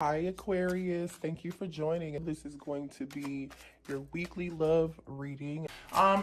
Hi, Aquarius. Thank you for joining. This is going to be your weekly love reading.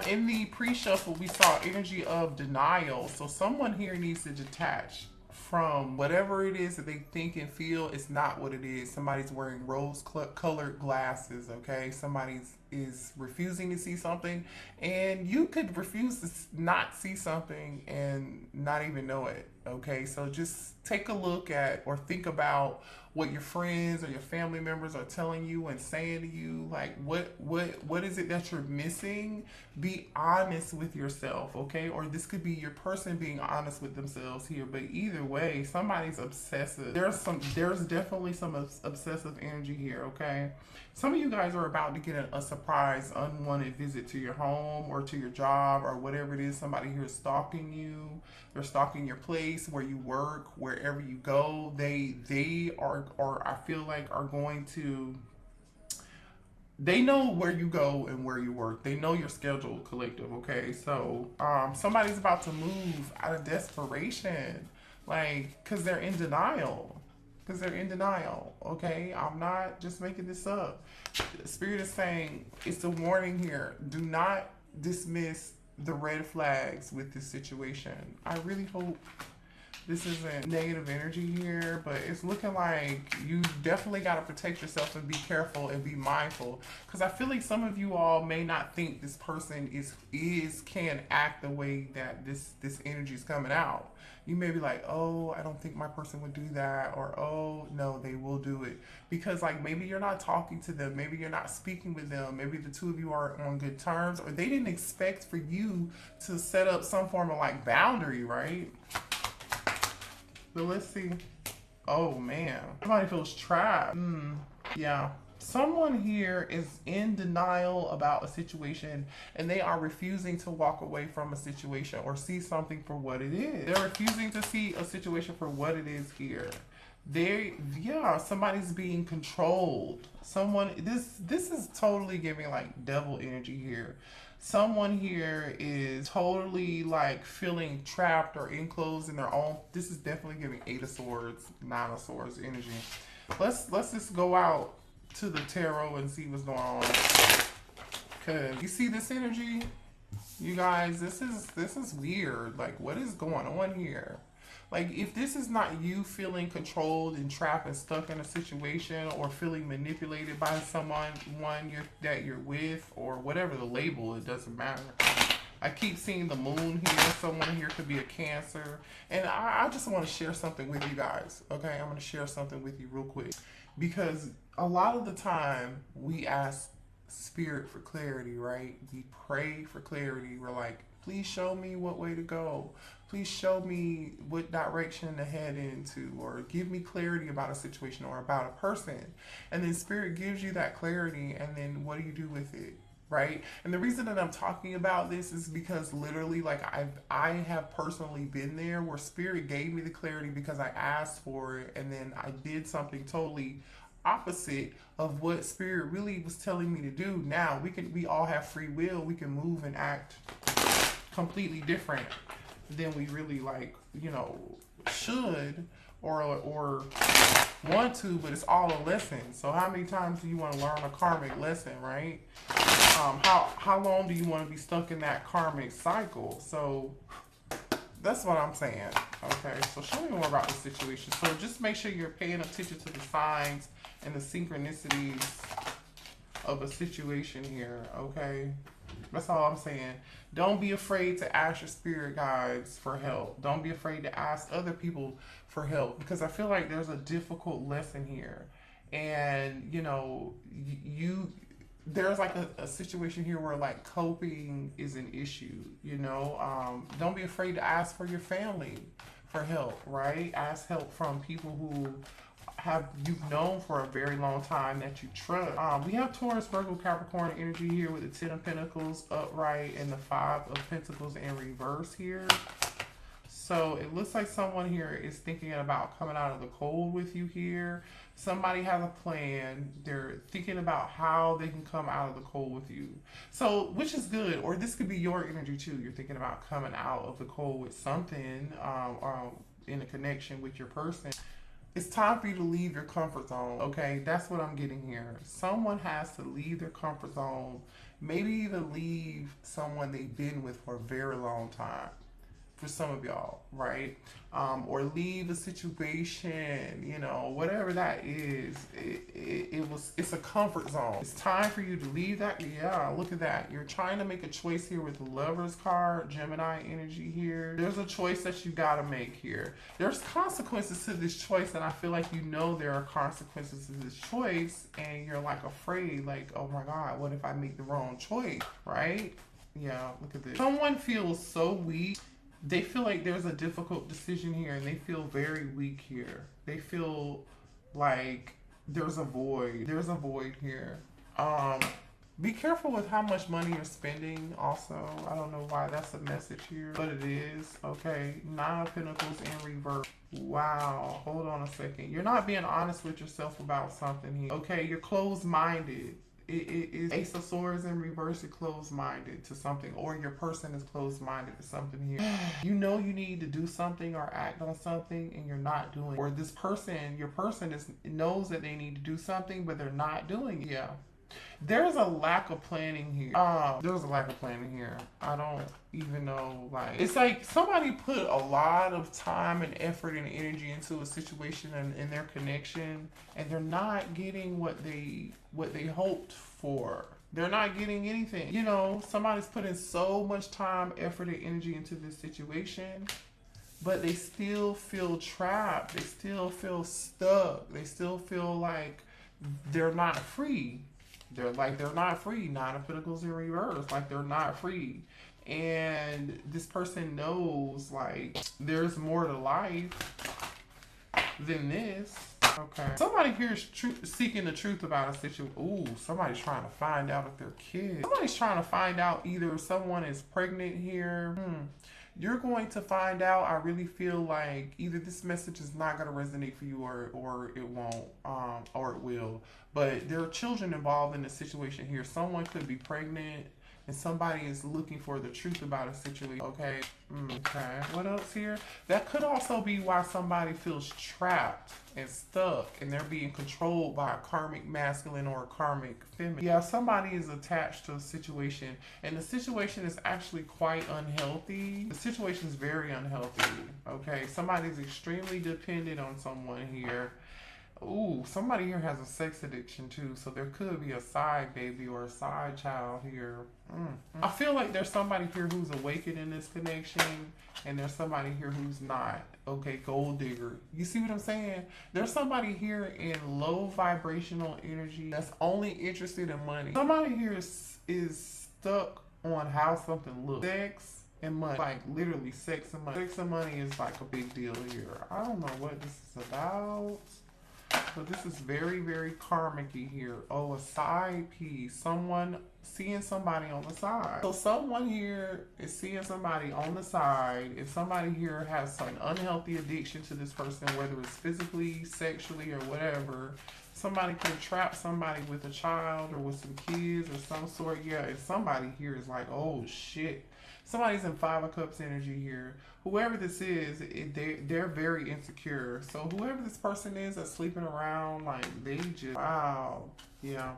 In the pre-shuffle, we saw energy of denial. So someone here needs to detach from whatever it is that they think and feel is not what it is. Somebody's wearing rose-colored glasses, okay? Somebody's is refusing to see something, and you could refuse to not see something and not even know it, okay? So just take a look at or think about what your friends or your family members are telling you and saying to you. Like, what is it that you're missing? Be honest with yourself, okay? Or this could be your person being honest with themselves here. But either way, somebody's obsessive. There's definitely some obsessive energy here, okay? Some of you guys are about to get a surprise unwanted visit to your home or to your job or whatever it is. Somebody here is stalking you. They're stalking your place, where you work, wherever you go. They are, or I feel like, are going to, they know where you go and where you work. They know your schedule, collective, okay? So somebody's about to move out of desperation, like, because they're in denial. Because they're in denial, okay? I'm not just making this up. Spirit is saying, it's a warning here. Do not dismiss the red flags with this situation. I really hope this isn't negative energy here, but it's looking like you definitely got to protect yourself and be careful and be mindful. Because I feel like some of you all may not think this person can act the way that this energy is coming out. You may be like, oh, I don't think my person would do that, or oh no, they will do it. Because like maybe you're not talking to them, maybe you're not speaking with them, maybe the two of you are on good terms, or they didn't expect for you to set up some form of like boundary, right? But let's see. Oh man, somebody feels trapped. Yeah. Someone here is in denial about a situation, and they are refusing to walk away from a situation or see something for what it is. They're refusing to see a situation for what it is here. Somebody's being controlled. This is totally giving like devil energy here. Someone here is totally like feeling trapped or enclosed in their own. This is definitely giving Eight of Swords, Nine of Swords energy. Let's just go out to the tarot and see what's going on. Cause you see this energy, you guys. This is weird. Like, what is going on here? Like, if this is not you feeling controlled and trapped and stuck in a situation, or feeling manipulated by someone that you're with, or whatever the label, it doesn't matter. I keep seeing the moon here. Someone here could be a Cancer. And I just want to share something with you guys. Okay, I'm going to share something with you real quick. Because a lot of the time we ask Spirit for clarity, right? We pray for clarity. We're like, please show me what way to go. Please show me what direction to head into, or give me clarity about a situation or about a person. And then Spirit gives you that clarity, and then what do you do with it? Right? And the reason that I'm talking about this is because literally, like, I have personally been there where Spirit gave me the clarity because I asked for it, and then I did something totally opposite of what Spirit really was telling me to do. Now we all have free will. We can move and act completely different than we really, like, should or want to, but it's all a lesson. So how many times do you want to learn a karmic lesson, right? How long do you want to be stuck in that karmic cycle? So that's what I'm saying. Okay, so show me more about the situation. So just make sure you're paying attention to the signs and the synchronicities of a situation here, okay? That's all I'm saying. Don't be afraid to ask your spirit guides for help. Don't be afraid to ask other people for help, because I feel like there's a difficult lesson here. And, there's like a situation here where like coping is an issue, Don't be afraid to ask for your family for help, right? Ask help from people who you've known for a very long time that you trust. We have Taurus, Virgo, Capricorn energy here with the Ten of Pentacles upright and the Five of Pentacles in reverse here. So it looks like someone here is thinking about coming out of the cold with you here. Somebody has a plan. They're thinking about how they can come out of the cold with you. So, which is good. Or this could be your energy too. You're thinking about coming out of the cold with something in a connection with your person. It's time for you to leave your comfort zone, okay? That's what I'm getting here. Someone has to leave their comfort zone, maybe even leave someone they've been with for a very long time. For some of y'all, right? Or leave a situation, you know, whatever that is. It's a comfort zone. It's time for you to leave that. Yeah, look at that. You're trying to make a choice here with the Lover's card, Gemini energy here. There's a choice that you got to make here. There's consequences to this choice, and I feel like you know there are consequences to this choice, and you're like afraid, like, oh my God, what if I make the wrong choice, right? Yeah, look at this. Someone feels so weak. They feel like there's a difficult decision here, and they feel very weak here. They feel like there's a void. There's a void here. Be careful with how much money you're spending also. I don't know why that's a message here, but it is. Okay, 9 of Pentacles in reverse. Wow, hold on a second. You're not being honest with yourself about something here. Okay, you're closed-minded. It is Ace of Swords in reverse. You're closed-minded to something, or your person is closed-minded to something here. You know you need to do something or act on something, and you're not doing it. Or this person, your person knows that they need to do something, but they're not doing it. Yeah. There's a lack of planning here. There's a lack of planning here. I don't even know, like, it's like somebody put a lot of time and effort and energy into a situation and in their connection, and they're not getting what they hoped for. They're not getting anything. You know, somebody's putting so much time, effort, and energy into this situation, but they still feel trapped. They still feel stuck. They still feel like they're not free. They're not free. 9 of Pentacles in reverse. Like they're not free. And this person knows like there's more to life than this. Okay. Somebody here is seeking the truth about a situation. Ooh, somebody's trying to find out if they're kids. Somebody's trying to find out either someone is pregnant here. You're going to find out. I really feel like either this message is not going to resonate for you, or it won't, or it will. But there are children involved in the situation here. Someone could be pregnant, and somebody is looking for the truth about a situation. Okay. Okay. What else here? That could also be why somebody feels trapped and stuck, and they're being controlled by a karmic masculine or a karmic feminine. Yeah, somebody is attached to a situation, and the situation is actually quite unhealthy. The situation is very unhealthy. Okay. Somebody's extremely dependent on someone here. Ooh, somebody here has a sex addiction too, so there could be a side baby or a side child here. I feel like there's somebody here who's awakened in this connection, and there's somebody here who's not. Okay, gold digger. You see what I'm saying? There's somebody here in low vibrational energy that's only interested in money. Somebody here is stuck on how something looks. Sex and money. Like literally sex and money. Sex and money is like a big deal here. I don't know what this is about. But this is very, very karmic-y here. Oh, a side piece. Someone seeing somebody on the side. So someone here is seeing somebody on the side. If somebody here has some unhealthy addiction to this person, whether it's physically, sexually, or whatever, somebody can trap somebody with a child or with some kids or some sort. Yeah, if somebody here is like, oh shit. Somebody's in 5 of Cups energy here. Whoever this is, they're very insecure. So whoever this person is that's sleeping around, like they just, wow, yeah.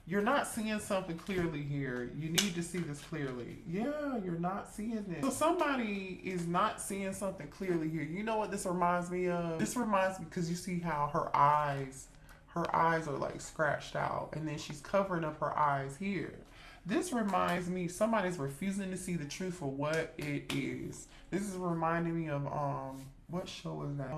You're not seeing something clearly here. You need to see this clearly. Yeah, you're not seeing this. So somebody is not seeing something clearly here. You know what this reminds me of? This reminds me, because you see how her eyes are like scratched out, and then she's covering up her eyes here. This reminds me, somebody's refusing to see the truth for what it is. This is reminding me of, what show is that?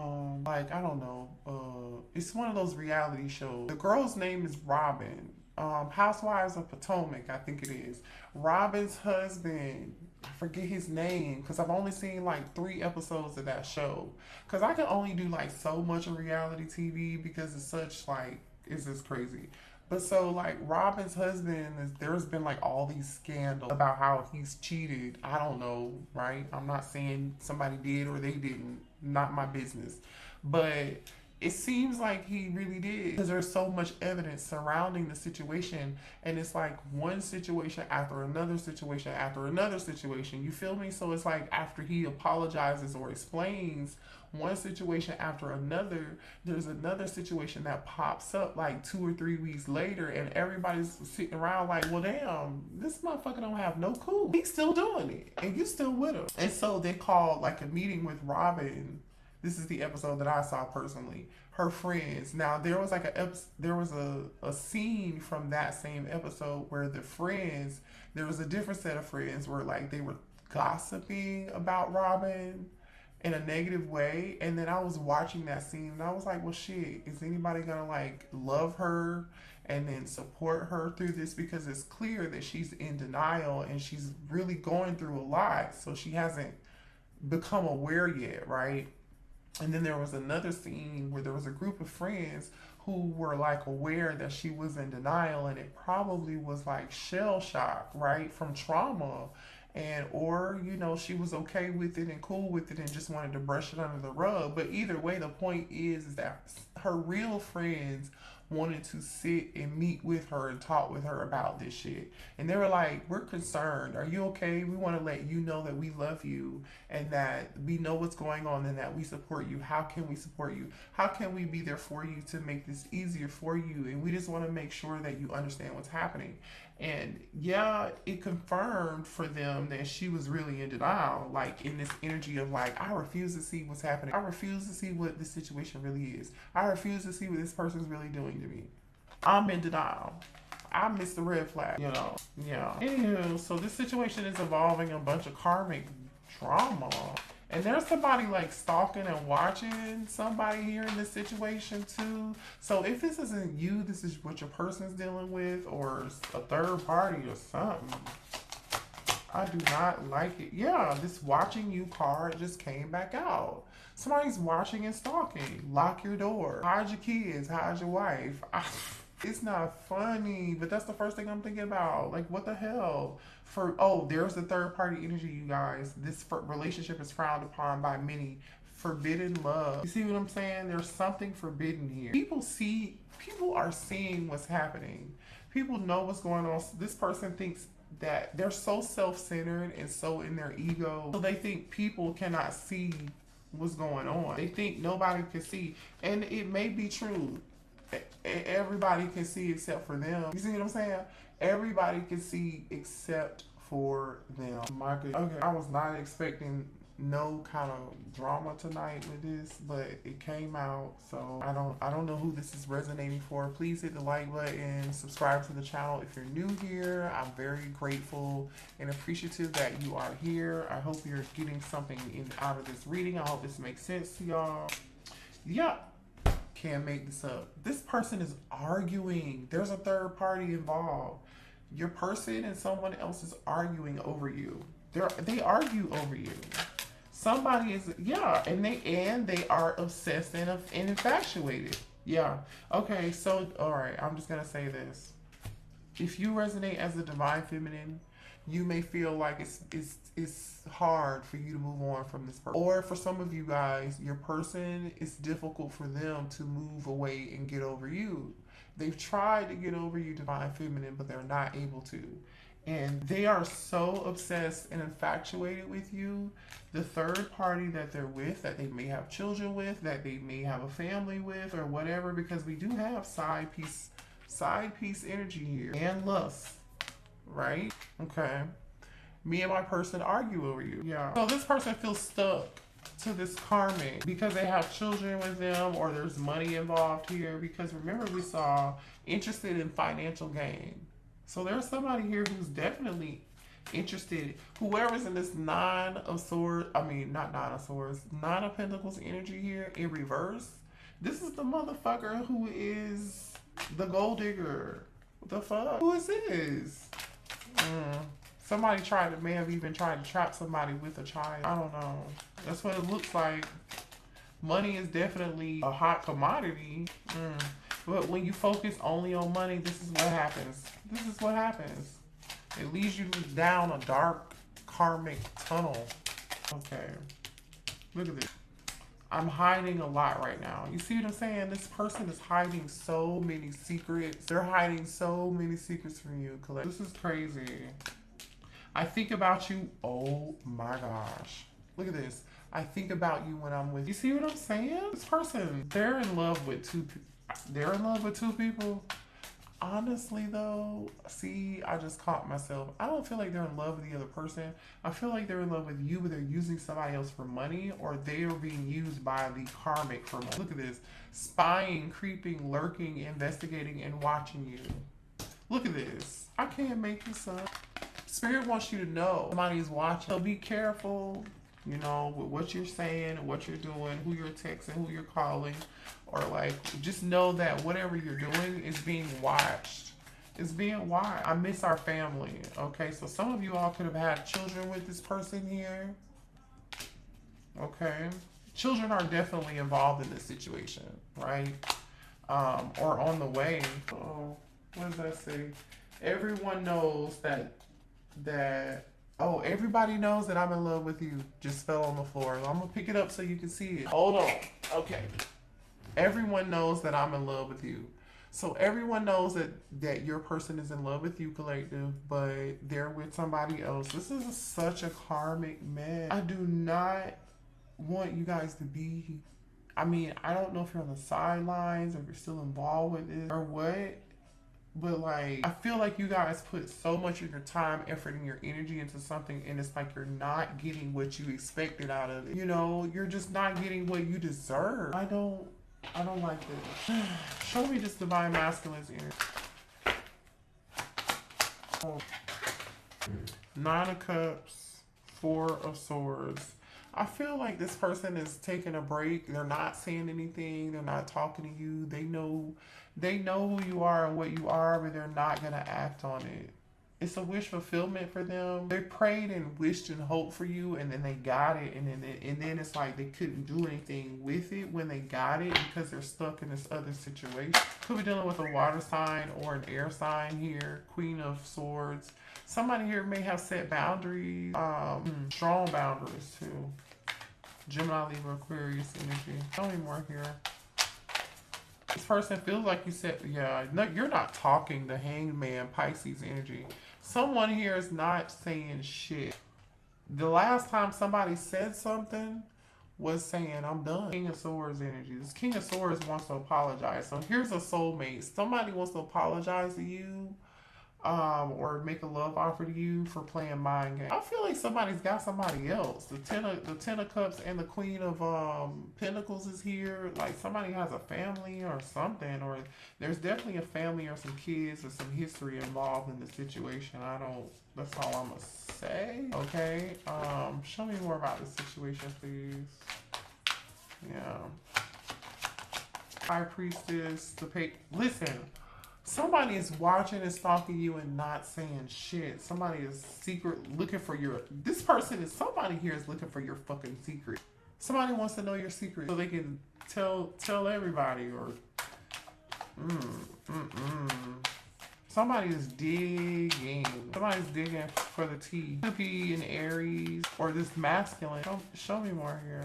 Like, I don't know. It's one of those reality shows. The girl's name is Robin. Housewives of Potomac, I think it is. Robin's husband, I forget his name, because I've only seen like 3 episodes of that show. Because I can only do like so much of reality TV because it's such like, it's just crazy. But so, like, Robin's husband, there's been, like, all these scandals about how he's cheated. I don't know, right? I'm not saying somebody did or they didn't. Not my business. But it seems like he really did, because there's so much evidence surrounding the situation, and it's like one situation after another situation after another situation. You feel me? So it's like after he apologizes or explains one situation after another, there's another situation that pops up like 2 or 3 weeks later, and everybody's sitting around like, well, damn, this motherfucker don't have no clue. He's still doing it, and you still with him. And so they called like a meeting with Robin. This is the episode that I saw personally. Her friends. Now there was like a scene from that same episode where the friends, there was a different set of friends where like they were gossiping about Robin in a negative way. And then I was watching that scene and I was like, well, shit, is anybody gonna like love her and then support her through this? Because it's clear that she's in denial and she's really going through a lot. So she hasn't become aware yet, right? And then there was another scene where there was a group of friends who were like aware that she was in denial, and it probably was like shell shock, right, from trauma. And or she was okay with it and cool with it and just wanted to brush it under the rug. But either way, the point is that her real friends wanted to sit and meet with her and talk with her about this shit. And they were like, we're concerned. Are you okay? We want to let you know that we love you and that we know what's going on and that we support you. How can we support you? How can we be there for you to make this easier for you? And we just want to make sure that you understand what's happening. And yeah, it confirmed for them that she was really in denial, like in this energy of like, I refuse to see what's happening. I refuse to see what this situation really is. I refuse to see what this person's really doing to me. I'm in denial. I missed the red flag, Yeah. Anywho, so this situation is involving a bunch of karmic drama. And there's somebody like stalking and watching somebody here in this situation too. So if this isn't you, this is what your person's dealing with, or a third party or something. I do not like it. Yeah, this watching you card just came back out. Somebody's watching and stalking. Lock your door. Hide your kids. Hide your wife. It's not funny, but that's the first thing I'm thinking about. Like, what the hell? There's the third party energy, you guys. This relationship is frowned upon by many. Forbidden love. You see what I'm saying? There's something forbidden here. People are seeing what's happening. People know what's going on. This person thinks that they're so self-centered and so in their ego. So they think people cannot see what's going on. They think nobody can see. And it may be true. Everybody can see except for them. You see what I'm saying? Everybody can see except for them. My goodness. Okay, I was not expecting no kind of drama tonight with this, but it came out. So I don't know who this is resonating for. Please hit the like button, subscribe to the channel if you're new here. I'm very grateful and appreciative that you are here. I hope you're getting something out of this reading. I hope this makes sense to y'all. Yeah. Can't make this up. This person is arguing. There's a third party involved. Your person and someone else is arguing over you. They argue over you. Somebody is, and they are obsessed and infatuated. Yeah. Okay, so all right, I'm just gonna say this. If you resonate as a divine feminine, you may feel like it's hard for you to move on from this person. Or for some of you guys, your person, it's difficult for them to move away and get over you. They've tried to get over you, divine feminine, but they're not able to. And they are so obsessed and infatuated with you. The third party that they're with, that they may have children with, that they may have a family with, or whatever, because we do have side piece energy here. And lust. Right? Okay. Me and my person argue over you. Yeah. So this person feels stuck to this karmic because they have children with them, or there's money involved here, because remember we saw interested in financial gain. So there's somebody here who's definitely interested. Whoever's in this nine of pentacles energy here in reverse, this is the motherfucker who is the gold digger. What the fuck? Who is this? Somebody may have even tried to trap somebody with a child. I don't know. That's what it looks like. Money is definitely a hot commodity. But when you focus only on money, this is what happens. This is what happens. It leads you down a dark karmic tunnel. Okay. Look at this. I'm hiding a lot right now. You see what I'm saying? This person is hiding so many secrets. They're hiding so many secrets from you, Colette. This is crazy. I think about you. Oh my gosh. Look at this. I think about you when I'm with you. See what I'm saying? This person, they're in love with two people. Honestly though, see, I just caught myself. I don't feel like they're in love with the other person. I feel like they're in love with you, but they're using somebody else for money, or they are being used by the karmic for money. Look at this. Spying, creeping, lurking, investigating, and watching you. Look at this. I can't make this up. Spirit wants you to know somebody's watching. So be careful, you know, with what you're saying, what you're doing, who you're texting, who you're calling, or like, just know that whatever you're doing is being watched. It's being watched. I miss our family. Okay, so some of you all could have had children with this person here. Okay, children are definitely involved in this situation, right? Or on the way. Oh, what does that say? Everyone knows that oh, everybody knows that I'm in love with you. Just fell on the floor. I'm gonna pick it up so you can see it. Hold on. Okay. Everyone knows that I'm in love with you. So everyone knows that your person is in love with you, collective, but they're with somebody else. This is such a karmic mess. I do not want you guys to be, I mean, I don't know if you're on the sidelines or if you're still involved with it or what. But like, I feel like you guys put so much of your time, effort, and your energy into something, and it's like you're not getting what you expected out of it. You know, you're just not getting what you deserve. I don't like this. Show me this divine masculine's energy. Oh. 9 of Cups, 4 of Swords. I feel like this person is taking a break. They're not saying anything. They're not talking to you. They know who you are and what you are, but they're not going to act on it. It's a wish fulfillment for them. They prayed and wished and hoped for you, and then they got it, and then it's like they couldn't do anything with it when they got it because they're stuck in this other situation. Could be dealing with a water sign or an air sign here. Queen of Swords. Somebody here may have set boundaries, strong boundaries too. Gemini, Libra, Aquarius energy. Tell me more here. This person feels like you said, yeah, no, you're not talking. The Hanged Man, Pisces energy. Someone here is not saying shit. The last time somebody said something was saying, I'm done. King of Swords energy. This King of Swords wants to apologize. So here's a soulmate. Somebody wants to apologize to you. Or make a love offer to you for playing mind games. I feel like somebody's got somebody else. The ten of Cups and the Queen of Pentacles is here. Like somebody has a family or something, or there's definitely a family or some kids or some history involved in the situation. That's all I'm gonna say. Okay. Show me more about this situation, please. Yeah. High Priestess, listen. Somebody is watching and stalking you and not saying shit. Somebody is looking for somebody here is looking for your fucking secret. Somebody wants to know your secret so they can tell everybody or Somebody is digging. Somebody's digging for the tea. Could be an Aries or this masculine. Show me more here.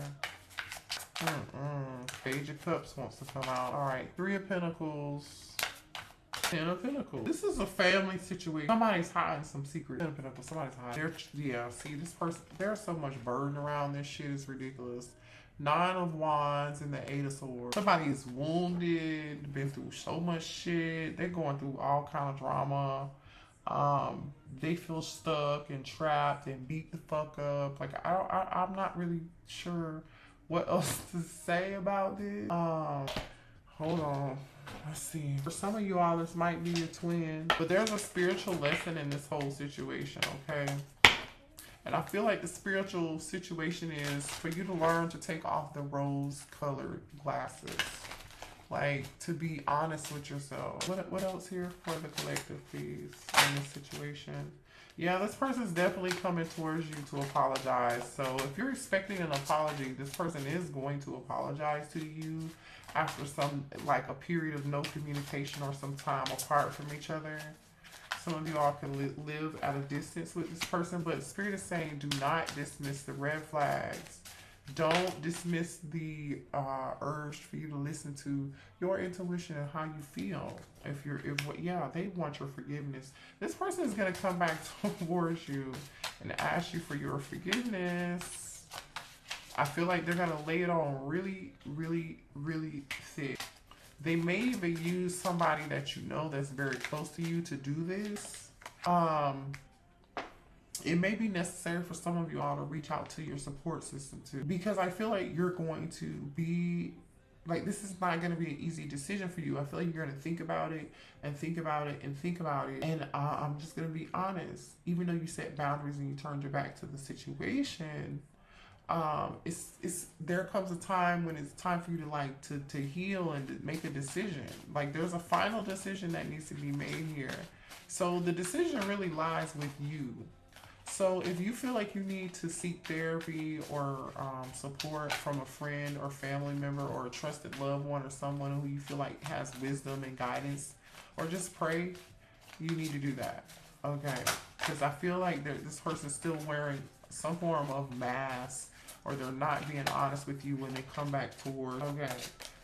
Page of Cups wants to come out. All right, 3 of Pentacles. 10 of Pentacles. This is a family situation. Somebody's hiding some secret. 10 of Pentacles. Somebody's hiding. See, this person, there's so much burden around this shit. It's ridiculous. 9 of Wands and the 8 of Swords. Somebody is wounded, been through so much shit. They're going through all kind of drama. They feel stuck and trapped and beat the fuck up. Like, I'm not really sure what else to say about this. Hold on. Let's see. For some of you all, this might be your twin. But there's a spiritual lesson in this whole situation, okay? And I feel like the spiritual situation is for you to learn to take off the rose-colored glasses. Like, to be honest with yourself. What else here for the collective, please, in this situation? Yeah, this person's definitely coming towards you to apologize. So if you're expecting an apology, this person is going to apologize to you after a period of no communication or some time apart from each other. Some of you all can live at a distance with this person, but Spirit is saying do not dismiss the red flags. Don't dismiss the urge for you to listen to your intuition and how you feel. Yeah, they want your forgiveness. This person is going to come back towards you and ask you for your forgiveness. I feel like they're going to lay it on really, really, really thick. They may even use somebody that you know that's very close to you to do this. It may be necessary for some of you all to reach out to your support system too, because I feel like you're going to be like, this is not going to be an easy decision for you. I feel like you're going to think about it and think about it and think about it. And I'm just going to be honest. Even though you set boundaries and you turned your back to the situation, there comes a time when it's time for you to heal and to make a decision. Like, there's a final decision that needs to be made here. So the decision really lies with you. So if you feel like you need to seek therapy or support from a friend or family member or a trusted loved one or someone who you feel like has wisdom and guidance, or just pray, you need to do that. Okay? Because I feel like this person's still wearing some form of mask, or they're not being honest with you when they come back towards. Okay,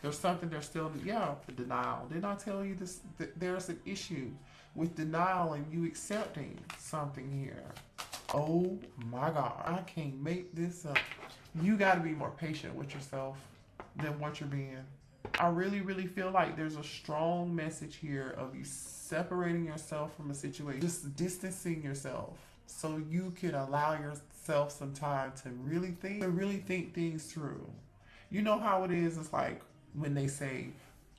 there's something they're still, denial. Didn't I tell you this? There's an issue with denial and you accepting something here. Oh my God, I can't make this up. You got to be more patient with yourself than what you're being. I really, really feel like there's a strong message here of you separating yourself from a situation, just distancing yourself so you can allow yourself some time to really think things through. You know how it is. It's like when they say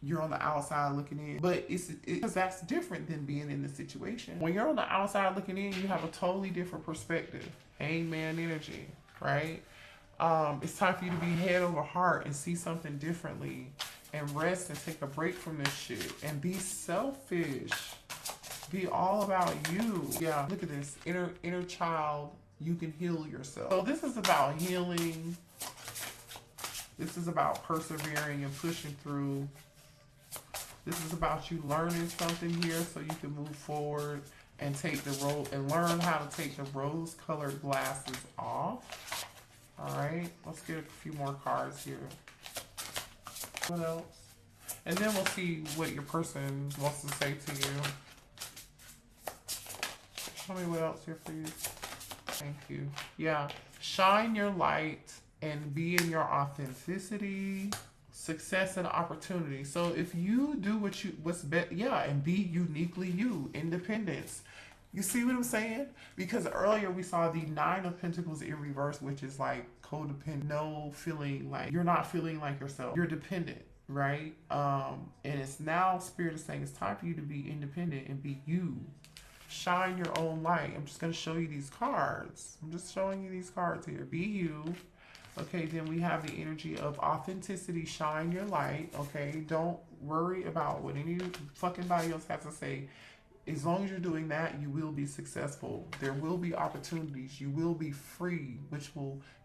you're on the outside looking in, but because that's different than being in the situation. When you're on the outside looking in, you have a totally different perspective. Hangman energy, right? It's time for you to be head over heart and see something differently and rest and take a break from this shit and be selfish. Be all about you. Yeah, look at this. Inner child, you can heal yourself. So this is about healing. This is about persevering and pushing through. This is about you learning something here so you can move forward and learn how to take the rose-colored glasses off. All right, let's get a few more cards here. What else? And then we'll see what your person wants to say to you. Show me what else here, please. Thank you. Yeah, shine your light and be in your authenticity. Success and opportunity. So if you do what's best, and be uniquely you, independence. You see what I'm saying? Because earlier we saw the Nine of Pentacles in reverse, which is like codependent, no feeling like you're not feeling like yourself. You're dependent, right? And it's now Spirit is saying it's time for you to be independent and be you. Shine your own light. I'm just going to show you these cards. I'm just showing you these cards here. Be you. Okay, then we have the energy of authenticity, shine your light, okay? Don't worry about what any fucking body else has to say. As long as you're doing that, you will be successful. There will be opportunities. You will be free,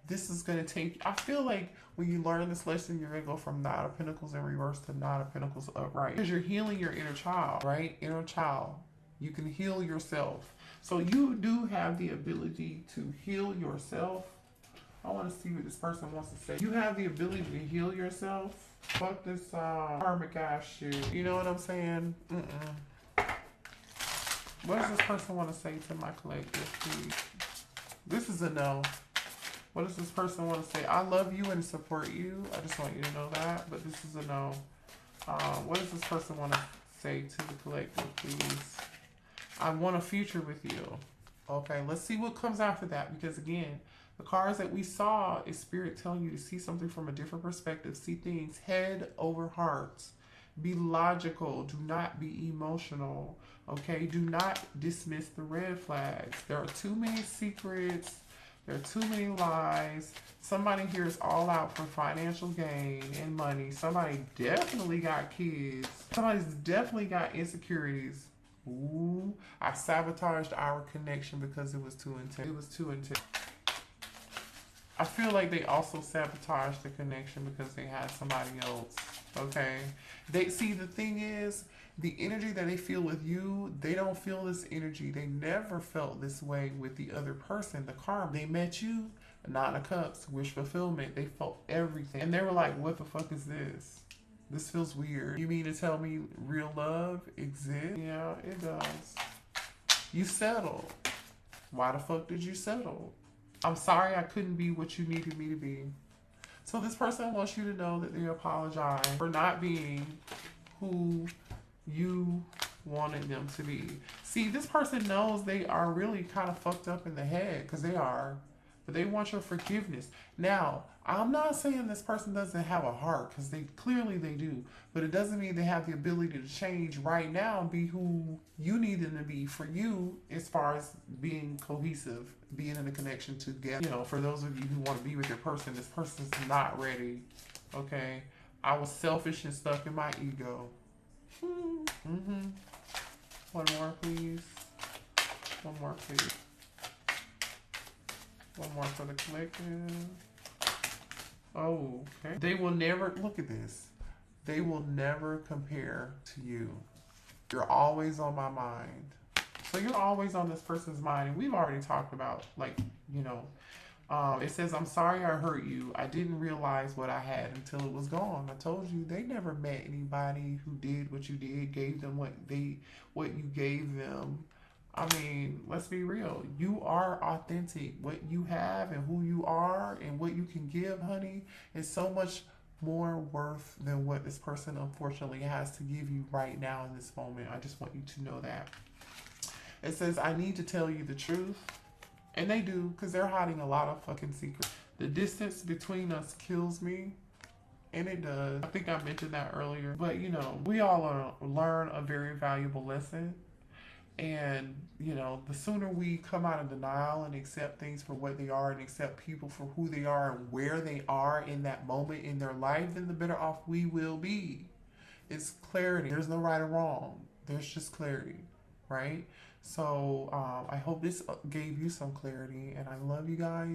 this is going to take, I feel like when you learn this lesson, you're going to go from Nine of Pentacles in reverse to Nine of Pentacles upright. Because you're healing your inner child, right? Inner child. You can heal yourself. So you do have the ability to heal yourself. I want to see what this person wants to say. You have the ability to heal yourself. Fuck this karmic ass shit. You know what I'm saying? What does this person want to say to my collective, please? This is a no. What does this person want to say? I love you and support you. I just want you to know that. But this is a no. What does this person want to say to the collective, please? I want a future with you. Okay, let's see what comes after that. Because again, the cards that we saw is Spirit telling you to see something from a different perspective. See things head over heart. Be logical. Do not be emotional. Okay? Do not dismiss the red flags. There are too many secrets. There are too many lies. Somebody here is all out for financial gain and money. Somebody definitely got kids. Somebody's definitely got insecurities. Ooh, I sabotaged our connection because it was too intense. It was too intense. I feel like they also sabotaged the connection because they had somebody else. Okay. The thing is, the energy that they feel with you, they don't feel this energy. They never felt this way with the other person, the karma. They met you, Nine of Cups, wish fulfillment. They felt everything. And they were like, what the fuck is this? This feels weird. You mean to tell me real love exists? Yeah, it does. You settled. Why the fuck did you settle? I'm sorry I couldn't be what you needed me to be. So this person wants you to know that they apologize for not being who you wanted them to be. See, this person knows they are really kind of fucked up in the head, because they are, but they want your forgiveness. Now, I'm not saying this person doesn't have a heart, because clearly they do, but it doesn't mean they have the ability to change right now and be who you need them to be for you, as far as being cohesive, being in a connection together. You know, for those of you who want to be with your person, this person's not ready. Okay, I was selfish and stuck in my ego. One more, please. One more, please. One more for the collective. Oh, okay. They will never, look at this. They will never compare to you. You're always on my mind. So you're always on this person's mind. And we've already talked about, like, you know, it says, I'm sorry I hurt you. I didn't realize what I had until it was gone. I told you they never met anybody who did what you did, gave them what you gave them. I mean, let's be real. You are authentic. What you have and who you are and what you can give, honey, is so much more worth than what this person unfortunately has to give you right now in this moment. I just want you to know that. It says, I need to tell you the truth. And they do, because they're hiding a lot of fucking secrets. The distance between us kills me. And it does. I think I mentioned that earlier. But, you know, we all learn a very valuable lesson. And, you know, the sooner we come out of denial and accept things for what they are and accept people for who they are and where they are in that moment in their life, then the better off we will be. It's clarity. There's no right or wrong. There's just clarity, right? So I hope this gave you some clarity, and I love you guys.